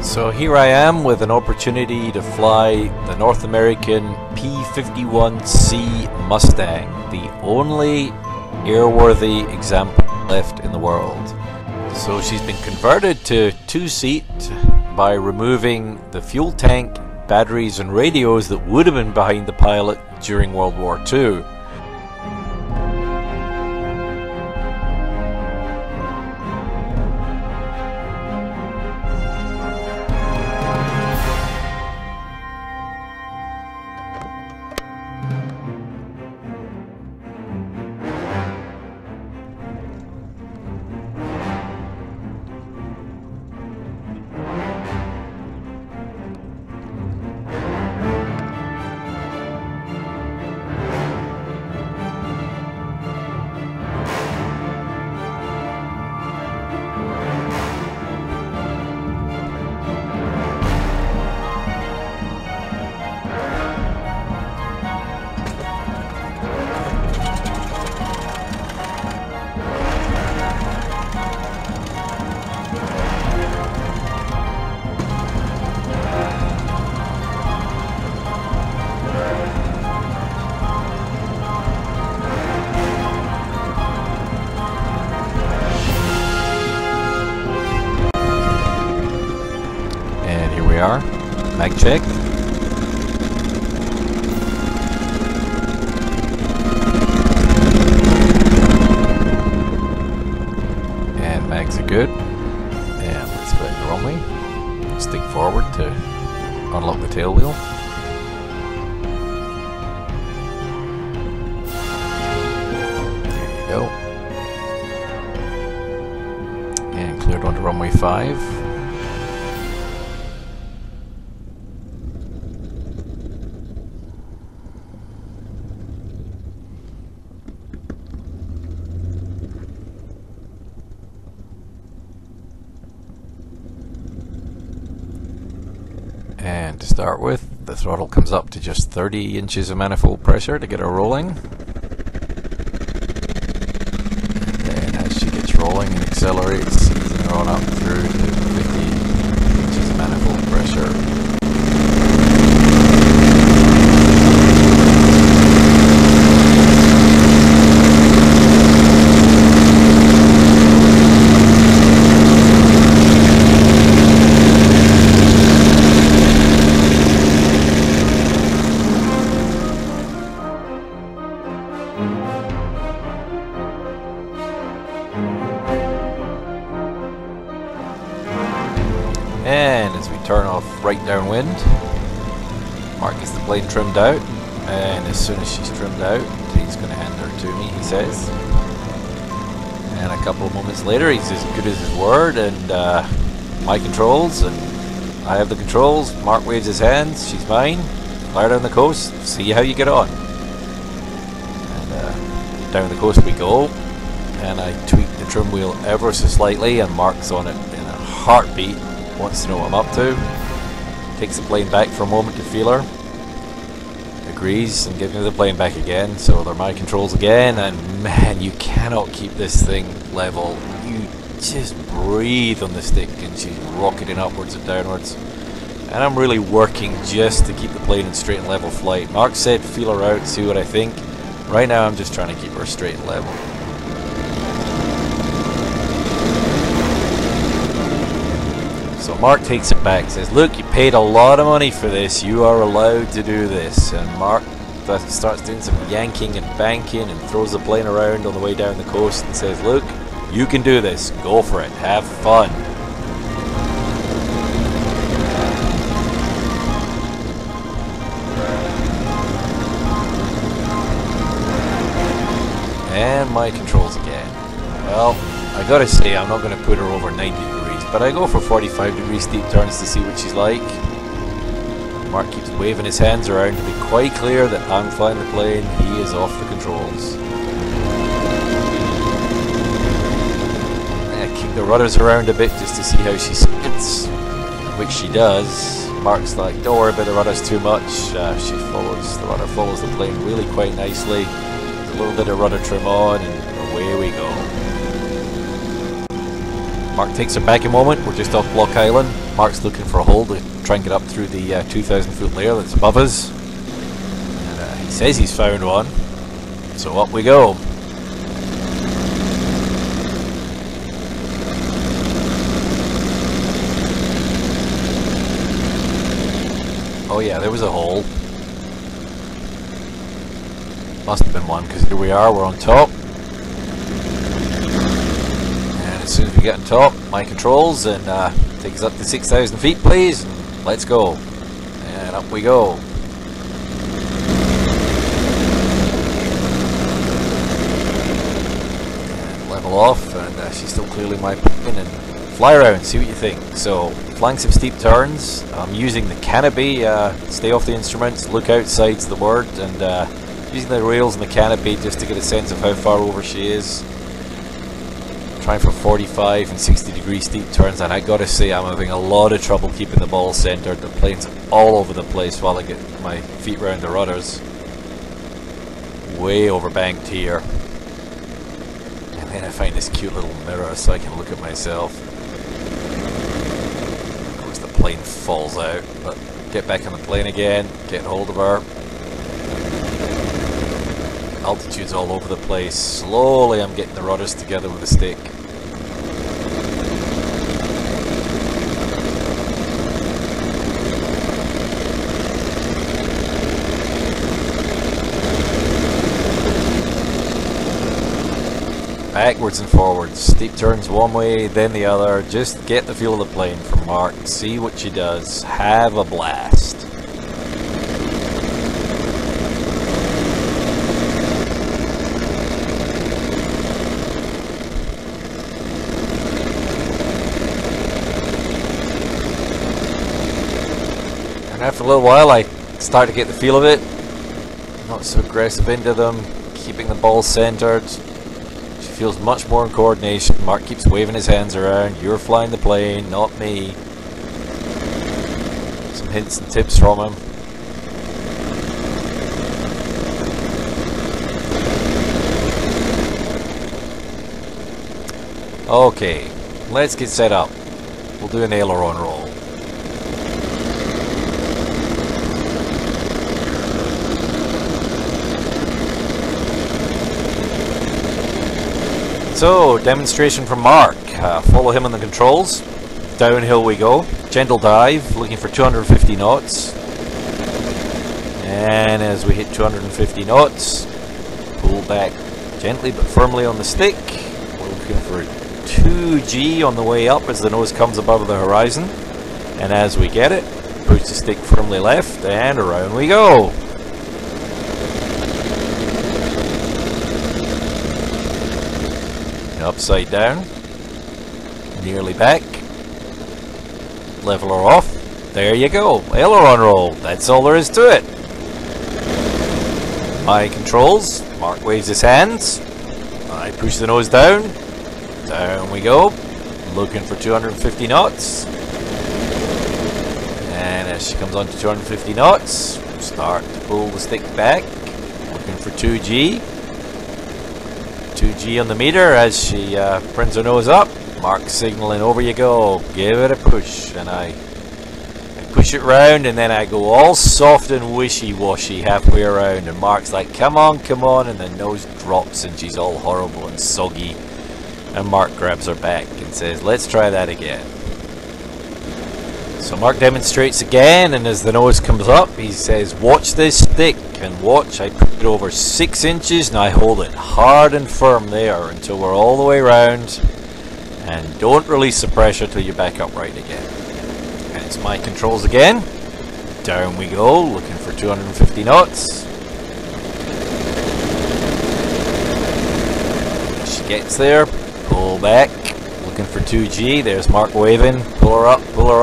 So here I am with an opportunity to fly the North American P-51C Mustang, the only airworthy example left in the world. So she's been converted to two-seat by removing the fuel tank, batteries and radios that would have been behind the pilot during World War II. Are mag check. And mags are good. And let's go the runway. Stick forward to unlock the tail wheel. There you go. And cleared onto runway 5. And to start with, the throttle comes up to just 30 inches of manifold pressure to get her rolling. And then as she gets rolling and accelerates, easing her on up through to 50 inches of manifold pressure. And as we turn off right downwind, Mark gets the plane trimmed out, and as soon as she's trimmed out, he's going to hand her to me, he says. And a couple of moments later, he's as good as his word, and my controls, and I have the controls. Mark waves his hands, she's mine, fire down the coast, see how you get on. And down the coast we go, and I tweak the trim wheel ever so slightly, and Mark's on it in a heartbeat. Wants to know what I'm up to, takes the plane back for a moment to feel her, agrees and gives me the plane back again. So they're my controls again, and man, you cannot keep this thing level. You just breathe on the stick and she's rocketing upwards and downwards, and I'm really working just to keep the plane in straight and level flight. Mark said feel her out, see what I think. Right now I'm just trying to keep her straight and level. So Mark takes it back, says, look, you paid a lot of money for this, you are allowed to do this. And Mark starts doing some yanking and banking and throws the plane around on the way down the coast and says, look, you can do this, go for it, have fun. And my controls again. Well, I gotta say, I'm not gonna put her over 90 degrees, but I go for 45 degree steep turns to see what she's like. Mark keeps waving his hands around to be quite clear that I'm flying the plane, he is off the controls. I kick the rudders around a bit just to see how she sits, which she does. Mark's like, don't worry about the rudders too much. The rudder follows the plane really quite nicely. A little bit of rudder trim on, and away we go. Mark takes her back a moment. We're just off Block Island. Mark's looking for a hole to try and get up through the 2,000 foot layer that's above us. And he says he's found one. So up we go. Oh yeah, there was a hole. Must have been one, because here we are, we're on top. And as soon as we get on top, my controls, and take us up to 6,000 feet please, and let's go. And up we go. And level off, and she's still clearly my plane, and fly around, see what you think. So, flying some steep turns. I'm using the canopy, stay off the instruments, look outside's the word, and using the rails and the canopy just to get a sense of how far over she is. Trying for 45 and 60 degree steep turns, and I gotta say I'm having a lot of trouble keeping the ball centered. The plane's all over the place while I get my feet around the rudders. Way overbanked here. And then I find this cute little mirror so I can look at myself. Of course the plane falls out, but get back on the plane again, get hold of her. Altitude's all over the place. Slowly I'm getting the rudders together with the stick. Backwards and forwards, steep turns one way, then the other. Just get the feel of the plane from Mark, see what she does, have a blast. And after a little while I start to get the feel of it, not so aggressive into them, keeping the ball centered. Feels much more in coordination. Mark keeps waving his hands around. You're flying the plane, not me. Some hints and tips from him. Okay, let's get set up. We'll do an aileron roll. So, demonstration from Mark. Follow him on the controls. Downhill we go. Gentle dive, looking for 250 knots. And as we hit 250 knots, pull back gently but firmly on the stick. We're looking for 2G on the way up as the nose comes above the horizon. And as we get it, push the stick firmly left, and around we go. Upside down, nearly back, level her off, there you go, aileron roll, that's all there is to it. My controls, Mark waves his hands, I push the nose down, down we go, looking for 250 knots, and as she comes on to 250 knots, start to pull the stick back, looking for 2G. 2G on the meter as she brings her nose up. Mark signaling, over you go, give it a push, and I push it round, and then I go all soft and wishy-washy halfway around, and Mark's like, come on, and the nose drops and she's all horrible and soggy, and Mark grabs her back and says, let's try that again. So Mark demonstrates again, and as the nose comes up he says, watch this stick, and watch, I put it over 6 inches and I hold it hard and firm there until we're all the way around, and don't release the pressure till you back up right again. And it's my controls again, down we go, looking for 250 knots. As she gets there, pull back, looking for 2G, there's Mark waving, pull her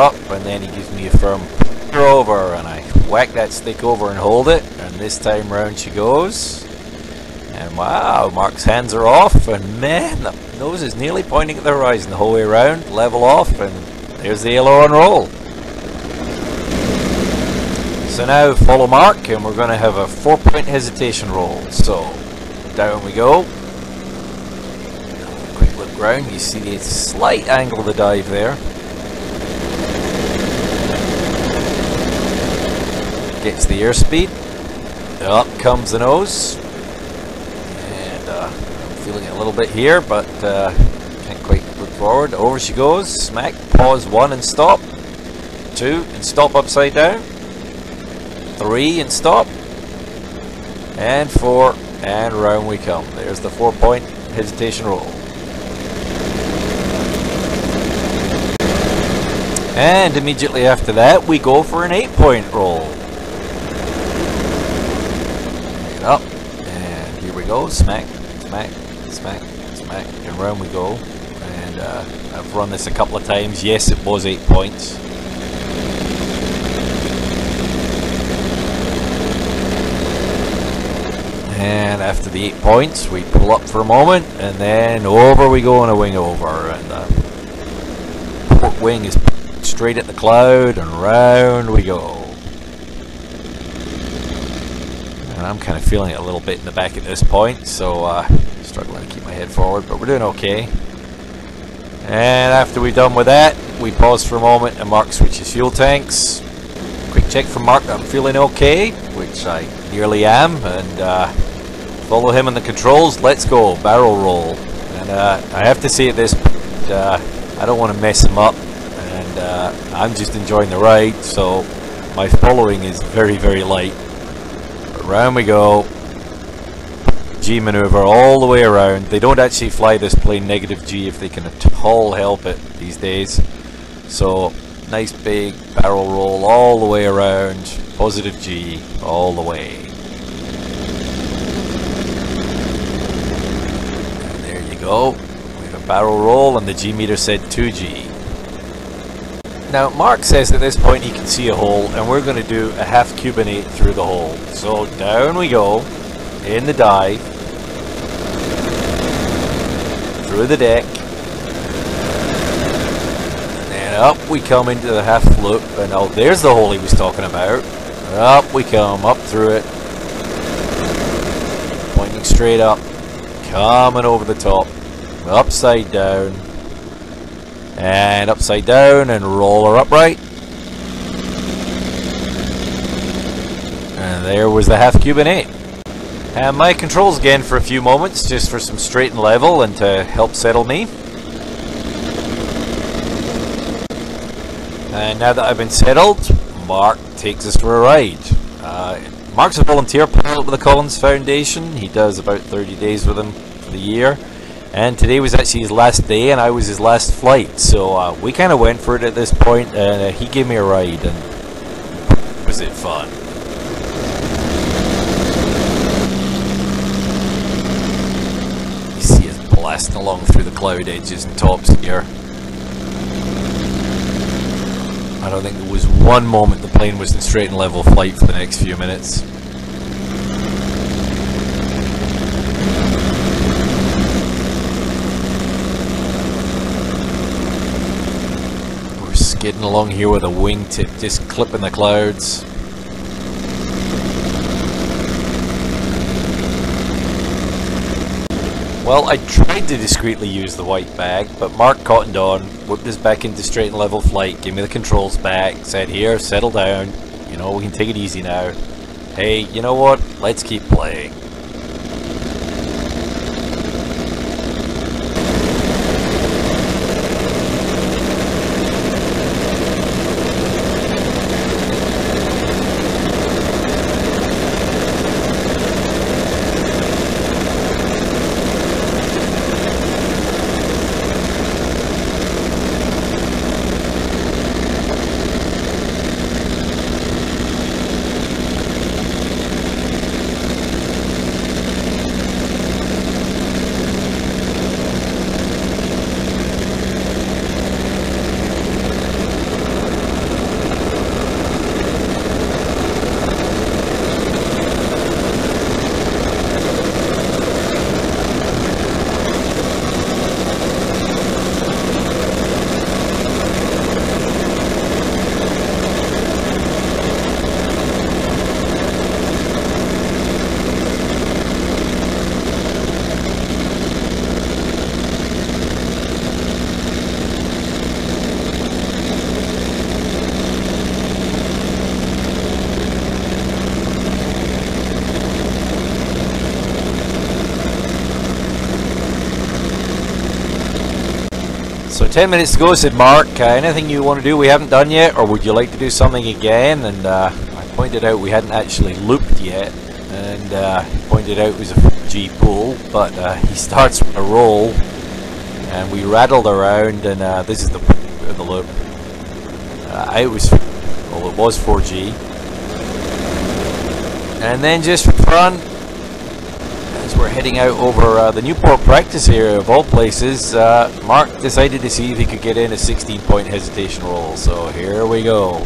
up, and then he gives me a firm pull her over, and I whack that stick over and hold it, and this time round she goes, and wow, Mark's hands are off, and man, the nose is nearly pointing at the horizon the whole way around, level off, and there's the aileron roll. So now follow Mark, and we're going to have a 4-point hesitation roll. So down we go. Quick look round. You see the slight angle of the dive there. Gets the airspeed. Up comes the nose. And I'm feeling it a little bit here, but can't quite look forward. Over she goes. Smack. Pause 1 and stop. 2 and stop upside down. 3 and stop. And 4 and round we come. There's the 4-point hesitation roll. And immediately after that we go for an 8-point roll. Pick it up. And here we go. Smack, smack, smack, smack. And round we go. And I've run this a couple of times. Yes, it was 8 points. And after the 8 points, we pull up for a moment, and then over we go on a wing over, and the port wing is straight at the cloud, and round we go. And I'm kind of feeling it a little bit in the back at this point, so struggling to keep my head forward, but we're doing okay. And after we're done with that, we pause for a moment, and Mark switches fuel tanks. Quick check from Mark that I'm feeling okay, which I nearly am, and follow him on the controls. Let's go, barrel roll. And I have to say at this point, I don't want to mess him up, and I'm just enjoying the ride, so my following is very, very light. But round we go. G maneuver all the way around. They don't actually fly this plane negative G if they can at all help it these days. So nice big barrel roll all the way around, positive G all the way. And there you go. We have a barrel roll and the G meter said 2G. Now Mark says at this point he can see a hole, and we're going to do a half Cuban 8 through the hole. So down we go in the dive, through the deck. Up we come into the half loop, and oh, there's the hole he was talking about. Up we come, up through it, pointing straight up, coming over the top, upside down, and upside down, and roll her upright. And there was the half Cuban 8. And my controls again for a few moments, just for some straight and level and to help settle me. And now that I've been settled, Mark takes us for a ride. Mark's a volunteer pilot with the Collings Foundation. He does about 30 days with them for the year. And today was actually his last day, and I was his last flight. So we kind of went for it at this point, and he gave me a ride, and was it fun? You see us blasting along through the cloud edges and tops here. I don't think there was one moment the plane was in straight and level flight for the next few minutes. We're skidding along here with a wingtip just clipping the clouds. Well, I tried to discreetly use the white bag, but Mark cottoned on, whipped us back into straight and level flight, gave me the controls back, said, here, settle down, you know, we can take it easy now. Hey, you know what, let's keep playing. 10 minutes to go, said Mark. Anything you want to do we haven't done yet, or would you like to do something again? And I pointed out we hadn't actually looped yet, and he pointed out it was a G pull, but he starts with a roll, and we rattled around, and this is the loop. It was 4G, and then just front as we're heading out over the Newport practice area of all places. Mark decided to see if he could get in a 16-point hesitation roll, so here we go.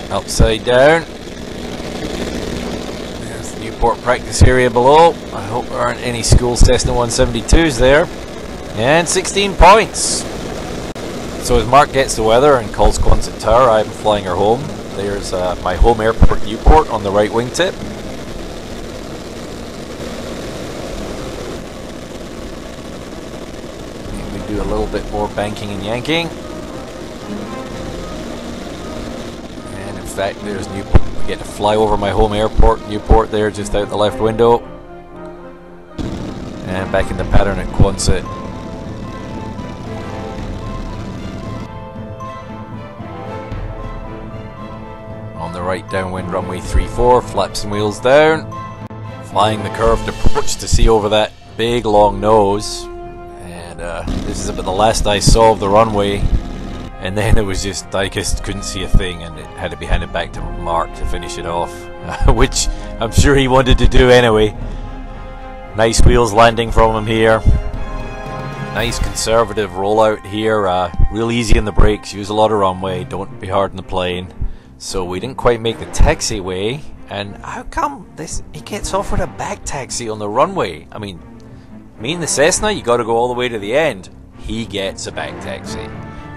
Upside down. There's the Newport practice area below. I hope there aren't any Schools Cessna 172s there. And 16 points. So as Mark gets the weather and calls Quonset Tower, I'm flying her home. There's my home airport, Newport, on the right wingtip. And we do a little bit more banking and yanking. In fact, there's Newport. We get to fly over my home airport, Newport, there just out the left window, and back into pattern at Quonset. On the right, downwind runway 34, flaps and wheels down, flying the curved approach to see over that big long nose, and this is about the last I saw of the runway. And then it was just, I just couldn't see a thing, and it had to be handed back to Mark to finish it off, which I'm sure he wanted to do anyway. Nice wheels landing from him here. Nice conservative rollout here, real easy on the brakes, use a lot of runway, don't be hard on the plane. So we didn't quite make the taxiway, and how come he gets offered a back taxi on the runway? I mean, me and the Cessna, you got to go all the way to the end. He gets a back taxi.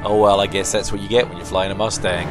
Oh well, I guess that's what you get when you're flying a Mustang.